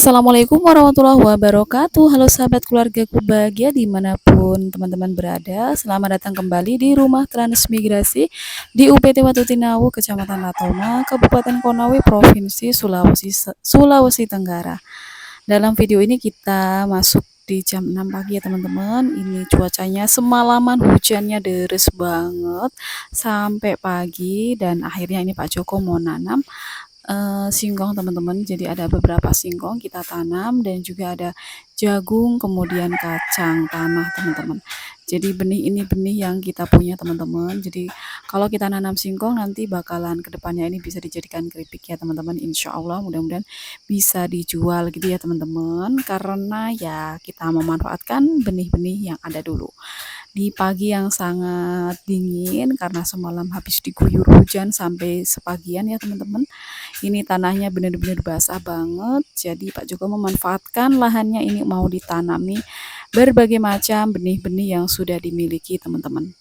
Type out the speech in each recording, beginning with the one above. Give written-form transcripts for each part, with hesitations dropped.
Assalamualaikum warahmatullahi wabarakatuh. Halo sahabat keluargaku bahagia dimanapun teman-teman berada. Selamat datang kembali di rumah transmigrasi di UPT Watutinawu, Kecamatan Latona, Kabupaten Konawe, Provinsi Sulawesi Tenggara. Dalam video ini kita masuk di jam 6 pagi ya teman-teman. Ini cuacanya semalaman hujannya deres banget sampai pagi, dan akhirnya ini Pak Joko mau nanam singkong teman-teman. Jadi ada beberapa singkong kita tanam, dan juga ada jagung, kemudian kacang tanah teman-teman. Jadi benih ini benih yang kita punya teman-teman. Jadi kalau kita nanam singkong nanti bakalan kedepannya ini bisa dijadikan keripik ya teman-teman. Insya Allah mudah-mudahan bisa dijual gitu ya teman-teman. Karena ya kita memanfaatkan benih-benih yang ada dulu. Di pagi yang sangat dingin karena semalam habis diguyur hujan sampai sepagian ya teman-teman. Ini tanahnya benar-benar basah banget. Jadi Pak Joko memanfaatkan lahannya ini mau ditanami berbagai macam benih-benih yang sudah dimiliki teman-teman.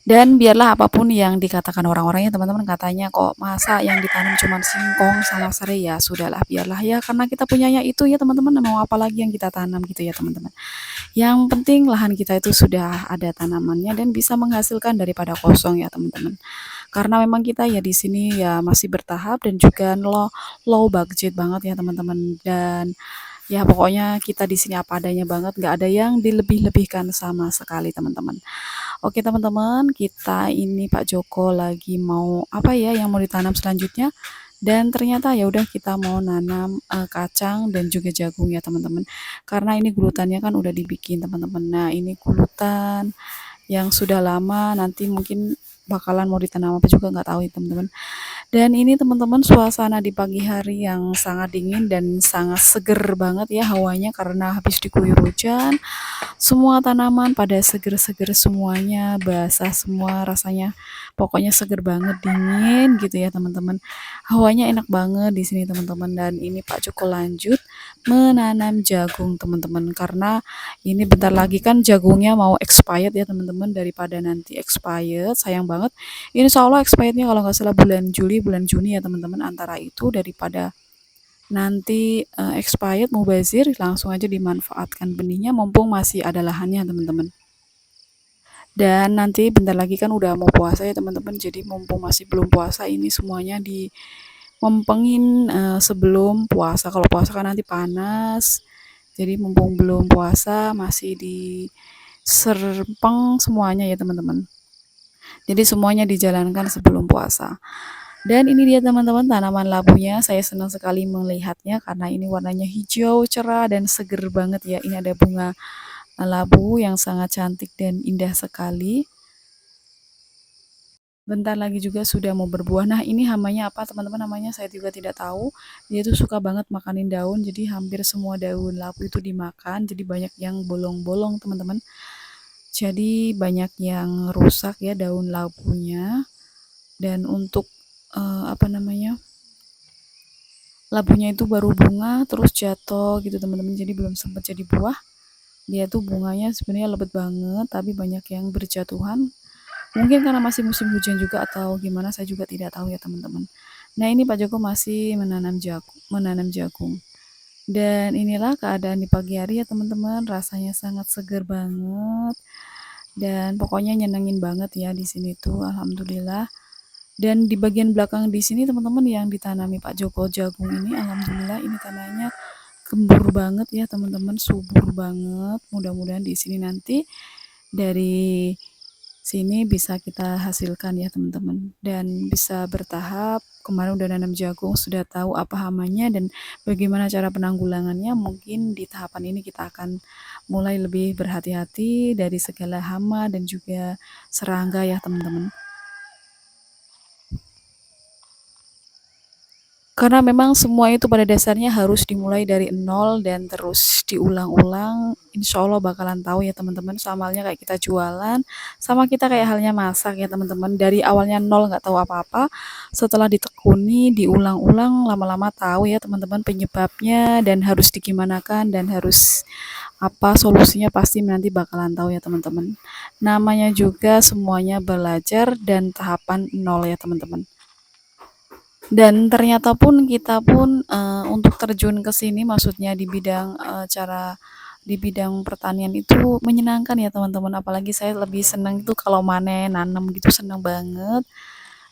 Dan biarlah apapun yang dikatakan orang-orangnya teman-teman, katanya kok masa yang ditanam cuma singkong sama serai, ya sudahlah biarlah ya, karena kita punyanya itu ya teman-teman, mau apa lagi yang kita tanam gitu ya teman-teman. Yang penting lahan kita itu sudah ada tanamannya dan bisa menghasilkan daripada kosong ya teman-teman. Karena memang kita ya di sini ya masih bertahap dan juga low budget banget ya teman-teman, dan ya pokoknya kita di sini apa adanya banget, nggak ada yang dilebih-lebihkan sama sekali teman-teman. Oke teman-teman, kita ini Pak Joko lagi mau apa ya yang mau ditanam selanjutnya, dan ternyata ya udah kita mau nanam kacang dan juga jagung ya teman-teman. Karena ini gulutannya kan udah dibikin teman-teman. Nah, ini gulutan yang sudah lama, nanti mungkin bakalan mau ditanam apa juga nggak tahu ya teman-teman. Dan ini teman-teman suasana di pagi hari yang sangat dingin dan sangat seger banget ya hawanya karena habis diguyur hujan. Semua tanaman pada seger-seger semuanya, basah semua rasanya. Pokoknya seger banget, dingin gitu ya teman-teman. Hawanya enak banget di sini teman-teman. Dan ini Pak Joko lanjut menanam jagung teman-teman, karena ini bentar lagi kan jagungnya mau expired ya teman-teman. Daripada nanti expired, sayang banget. Ini insya Allah expirednya kalau nggak salah bulan Juli, bulan Juni ya teman-teman. Antara itu daripada nanti expired mubazir, langsung aja dimanfaatkan benihnya mumpung masih ada lahannya teman-teman. Dan nanti bentar lagi kan udah mau puasa ya teman-teman, jadi mumpung masih belum puasa ini semuanya di mempengin sebelum puasa. Kalau puasa kan nanti panas, jadi mumpung belum puasa masih di serpeng semuanya ya teman-teman. Jadi semuanya dijalankan sebelum puasa. Dan ini dia teman-teman tanaman labunya. Saya senang sekali melihatnya karena ini warnanya hijau cerah dan seger banget ya. Ini ada bunga labu yang sangat cantik dan indah sekali. Bentar lagi juga sudah mau berbuah. Nah, ini hamanya apa teman-teman, namanya saya juga tidak tahu. Dia tuh suka banget makanin daun, jadi hampir semua daun labu itu dimakan. Jadi banyak yang bolong-bolong teman-teman. Jadi banyak yang rusak ya daun labunya. Dan untuk apa namanya, labunya itu baru bunga terus jatuh gitu teman-teman, jadi belum sempat jadi buah. Dia tuh bunganya sebenarnya lebat banget tapi banyak yang berjatuhan, mungkin karena masih musim hujan juga atau gimana, saya juga tidak tahu ya teman-teman. Nah, ini Pak Joko masih menanam jagung. Dan inilah keadaan di pagi hari ya teman-teman, rasanya sangat seger banget dan pokoknya nyenengin banget ya di sini tuh, alhamdulillah. Dan di bagian belakang di sini teman-teman yang ditanami Pak Joko jagung ini, alhamdulillah ini tanahnya gembur banget ya teman-teman, subur banget. Mudah-mudahan di sini nanti dari sini bisa kita hasilkan ya teman-teman, dan bisa bertahap. Kemarin udah nanam jagung, sudah tahu apa hamanya dan bagaimana cara penanggulangannya. Mungkin di tahapan ini kita akan mulai lebih berhati-hati dari segala hama dan juga serangga ya teman-teman. Karena memang semua itu pada dasarnya harus dimulai dari nol dan terus diulang-ulang. Insya Allah bakalan tahu ya teman-teman. Sama halnya kayak kita jualan, sama kita kayak halnya masak ya teman-teman. Dari awalnya nol nggak tahu apa-apa, setelah ditekuni, diulang-ulang, lama-lama tahu ya teman-teman penyebabnya dan harus digimanakan dan harus apa solusinya, pasti nanti bakalan tahu ya teman-teman. Namanya juga semuanya belajar dan tahapan nol ya teman-teman. Dan ternyata pun kita pun, untuk terjun ke sini maksudnya di bidang, di bidang pertanian itu menyenangkan ya teman-teman, apalagi saya lebih senang itu kalau manen, nanam gitu seneng banget.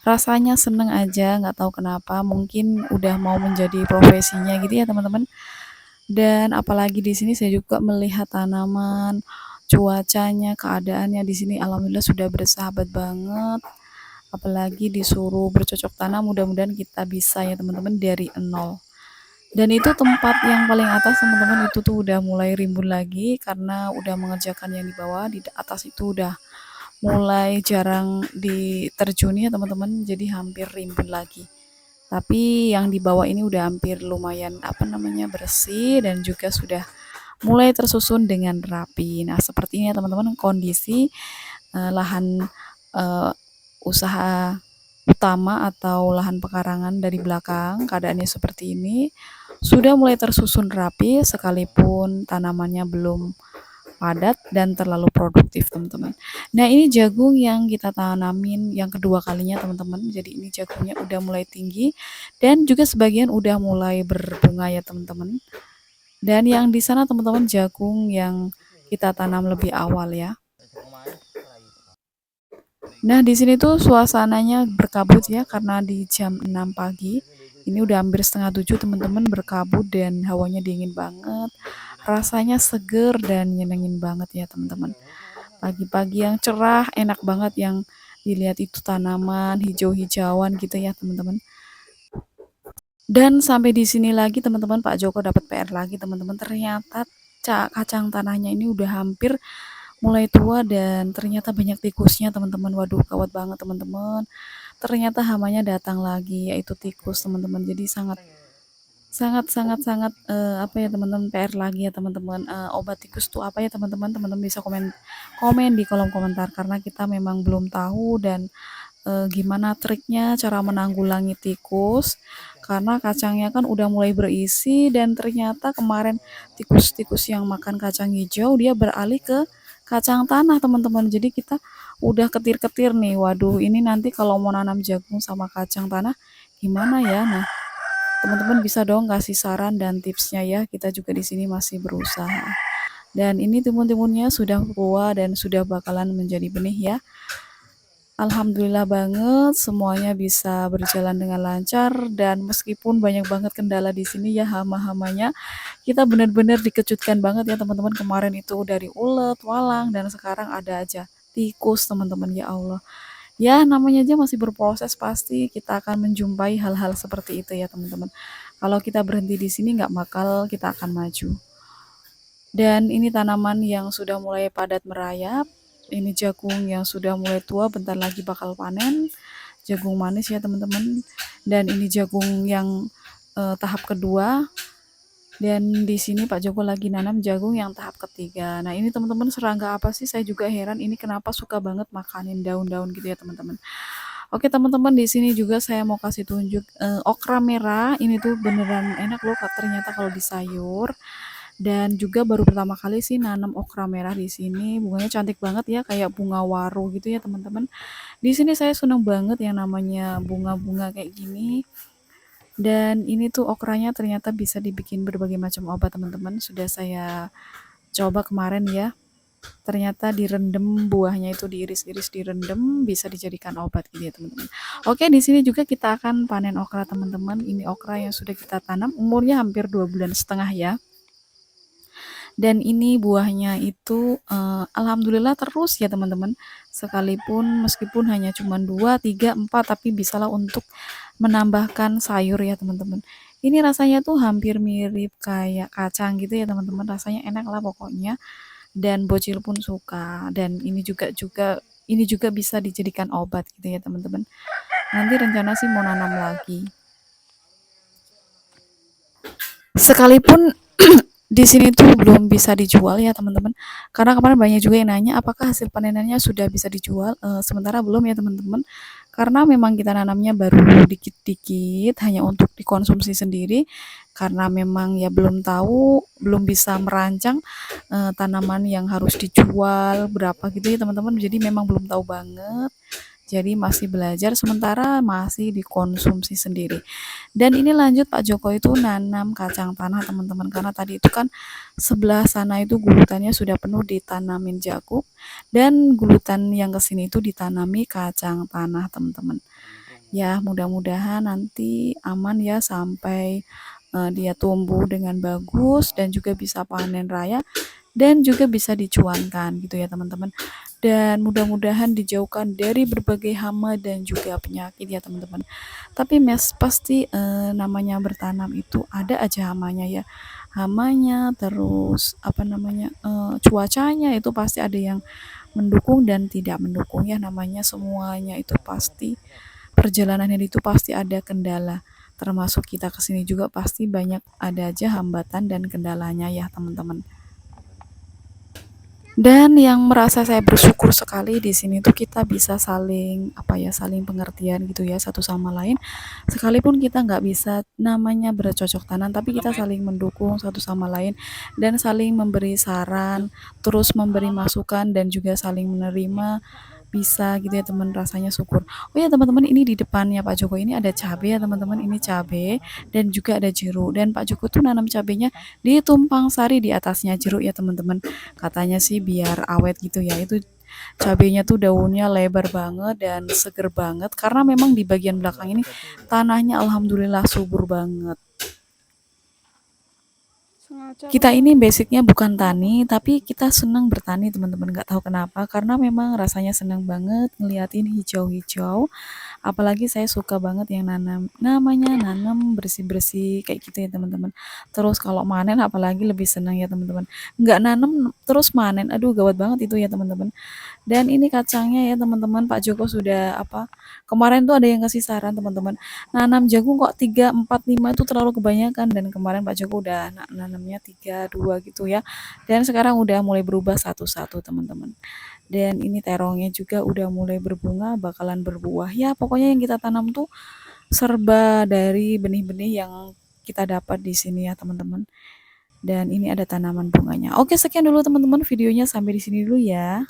Rasanya seneng aja, nggak tahu kenapa, mungkin udah mau menjadi profesinya gitu ya teman-teman. Dan apalagi di sini saya juga melihat tanaman, cuacanya, keadaannya di sini alhamdulillah sudah bersahabat banget. Apalagi disuruh bercocok tanam, mudah-mudahan kita bisa ya teman-teman dari nol. Dan itu tempat yang paling atas teman-teman itu tuh udah mulai rimbun lagi karena udah mengerjakan yang di bawah, di atas itu udah mulai jarang diterjuni ya teman-teman, jadi hampir rimbun lagi. Tapi yang di bawah ini udah hampir lumayan apa namanya bersih dan juga sudah mulai tersusun dengan rapi. Nah, seperti ini ya teman-teman kondisi lahan eh, usaha utama atau lahan pekarangan dari belakang. Keadaannya seperti ini. Sudah mulai tersusun rapi sekalipun tanamannya belum padat dan terlalu produktif teman-teman. Nah ini jagung yang kita tanamin yang kedua kalinya teman-teman. Jadi ini jagungnya udah mulai tinggi dan juga sebagian udah mulai berbunga ya teman-teman. Dan yang di sana teman-teman jagung yang kita tanam lebih awal ya. Nah di sini tuh suasananya berkabut ya karena di jam 6 pagi. Ini udah hampir setengah 7 teman-teman berkabut dan hawanya dingin banget. Rasanya seger dan nyenengin banget ya teman-teman. Pagi-pagi yang cerah, enak banget yang dilihat itu tanaman hijau-hijauan gitu ya teman-teman. Dan sampai di sini lagi teman-teman Pak Joko dapat PR lagi teman-teman. Ternyata kacang tanahnya ini udah hampir mulai tua dan ternyata banyak tikusnya teman-teman. Waduh, gawat banget teman-teman. Ternyata hamanya datang lagi yaitu tikus teman-teman. Jadi sangat sangat sangat sangat apa ya teman-teman PR lagi ya teman-teman. Obat tikus tuh apa ya teman-teman? Teman-teman bisa komen komen di kolom komentar karena kita memang belum tahu dan gimana triknya cara menanggulangi tikus karena kacangnya kan udah mulai berisi dan ternyata kemarin tikus-tikus yang makan kacang hijau dia beralih ke kacang tanah teman-teman. Jadi kita udah ketir-ketir nih, waduh ini nanti kalau mau nanam jagung sama kacang tanah gimana ya. Nah teman-teman bisa dong kasih saran dan tipsnya ya, kita juga di sini masih berusaha. Dan ini timun-timunnya sudah tua dan sudah bakalan menjadi benih ya. Alhamdulillah banget semuanya bisa berjalan dengan lancar dan meskipun banyak banget kendala di sini ya hama-hamanya, kita benar-benar dikejutkan banget ya teman-teman. Kemarin itu dari ulet, walang dan sekarang ada aja tikus teman-teman ya Allah. Ya namanya aja masih berproses pasti kita akan menjumpai hal-hal seperti itu ya teman-teman. Kalau kita berhenti di sini nggak bakal kita akan maju. Dan ini tanaman yang sudah mulai padat merayap. Ini jagung yang sudah mulai tua, bentar lagi bakal panen. Jagung manis ya teman-teman. Dan ini jagung yang tahap kedua. Dan di sini Pak Joko lagi nanam jagung yang tahap ketiga. Nah ini teman-teman serangga apa sih? Saya juga heran ini kenapa suka banget makanin daun-daun gitu ya teman-teman. Oke teman-teman di sini juga saya mau kasih tunjuk okra merah. Ini tuh beneran enak loh ternyata kalau di sayur dan juga baru pertama kali sih nanam okra merah di sini. Bunganya cantik banget ya kayak bunga waru gitu ya teman-teman. Di sini saya senang banget yang namanya bunga-bunga kayak gini. Dan ini tuh okranya ternyata bisa dibikin berbagai macam obat teman-teman. Sudah saya coba kemarin ya. Ternyata direndam buahnya itu diiris-iris direndam bisa dijadikan obat gitu ya teman-teman. Oke, di sini juga kita akan panen okra teman-teman. Ini okra yang sudah kita tanam umurnya hampir 2,5 bulan ya. Dan ini buahnya itu alhamdulillah terus ya teman-teman. Sekalipun meskipun hanya cuma 2, 3, 4 tapi bisalah untuk menambahkan sayur ya teman-teman. Ini rasanya tuh hampir mirip kayak kacang gitu ya teman-teman. Rasanya enak lah pokoknya. Dan bocil pun suka. Dan ini juga bisa dijadikan obat gitu ya teman-teman. Nanti rencana sih mau nanam lagi. Sekalipun di sini tuh belum bisa dijual ya teman-teman. Karena kemarin banyak juga yang nanya apakah hasil panenannya sudah bisa dijual. Sementara belum ya teman-teman. Karena memang kita nanamnya baru dikit-dikit hanya untuk dikonsumsi sendiri. Karena memang ya belum tahu, belum bisa merancang tanaman yang harus dijual berapa gitu ya teman-teman. Jadi memang belum tahu banget. Jadi masih belajar sementara masih dikonsumsi sendiri. Dan ini lanjut Pak Joko itu nanam kacang tanah teman-teman, karena tadi itu kan sebelah sana itu gulutannya sudah penuh ditanamin jagung, dan gulutan yang kesini itu ditanami kacang tanah teman-teman. Ya mudah-mudahan nanti aman ya sampai dia tumbuh dengan bagus dan juga bisa panen raya dan juga bisa dicuankan gitu ya teman-teman. Dan mudah-mudahan dijauhkan dari berbagai hama dan juga penyakit ya teman-teman. Tapi mes pasti namanya bertanam itu ada aja hamanya ya. Hamanya terus apa namanya cuacanya itu pasti ada yang mendukung dan tidak mendukung ya, namanya semuanya itu pasti perjalanannya itu pasti ada kendala. Termasuk kita kesini juga pasti banyak ada aja hambatan dan kendalanya ya teman-teman. Dan yang merasa saya bersyukur sekali di sini tuh kita bisa saling apa ya, saling pengertian gitu ya satu sama lain. Sekalipun kita nggak bisa namanya bercocok tanam, tapi kita saling mendukung satu sama lain dan saling memberi saran, terus memberi masukan dan juga saling menerima, bisa gitu ya teman, rasanya syukur. Oh ya teman-teman, ini di depannya Pak Joko ini ada cabai ya teman-teman, ini cabai dan juga ada jeruk, dan Pak Joko tuh nanam cabainya di tumpang sari di atasnya jeruk ya teman-teman, katanya sih biar awet gitu ya. Itu cabainya tuh daunnya lebar banget dan seger banget karena memang di bagian belakang ini tanahnya alhamdulillah subur banget. Kita ini basicnya bukan tani, tapi kita senang bertani teman-teman, nggak tahu kenapa, karena memang rasanya senang banget ngeliatin hijau-hijau. Apalagi saya suka banget yang namanya nanam bersih-bersih kayak gitu ya teman-teman. Terus kalau manen apalagi lebih senang ya teman-teman. Nggak nanam terus manen, aduh gawat banget itu ya teman-teman. Dan ini kacangnya ya teman-teman, Pak Joko sudah apa, kemarin tuh ada yang kasih saran teman-teman, nanam jagung kok 3, 4, 5 itu terlalu kebanyakan, dan kemarin Pak Joko udah nanamnya 3, 2 gitu ya, dan sekarang udah mulai berubah satu-satu teman-teman. Dan ini terongnya juga udah mulai berbunga, bakalan berbuah ya, pokoknya yang kita tanam tuh serba dari benih-benih yang kita dapat di sini ya teman-teman. Dan ini ada tanaman bunganya. Oke, sekian dulu teman-teman videonya, sampai di sini dulu ya.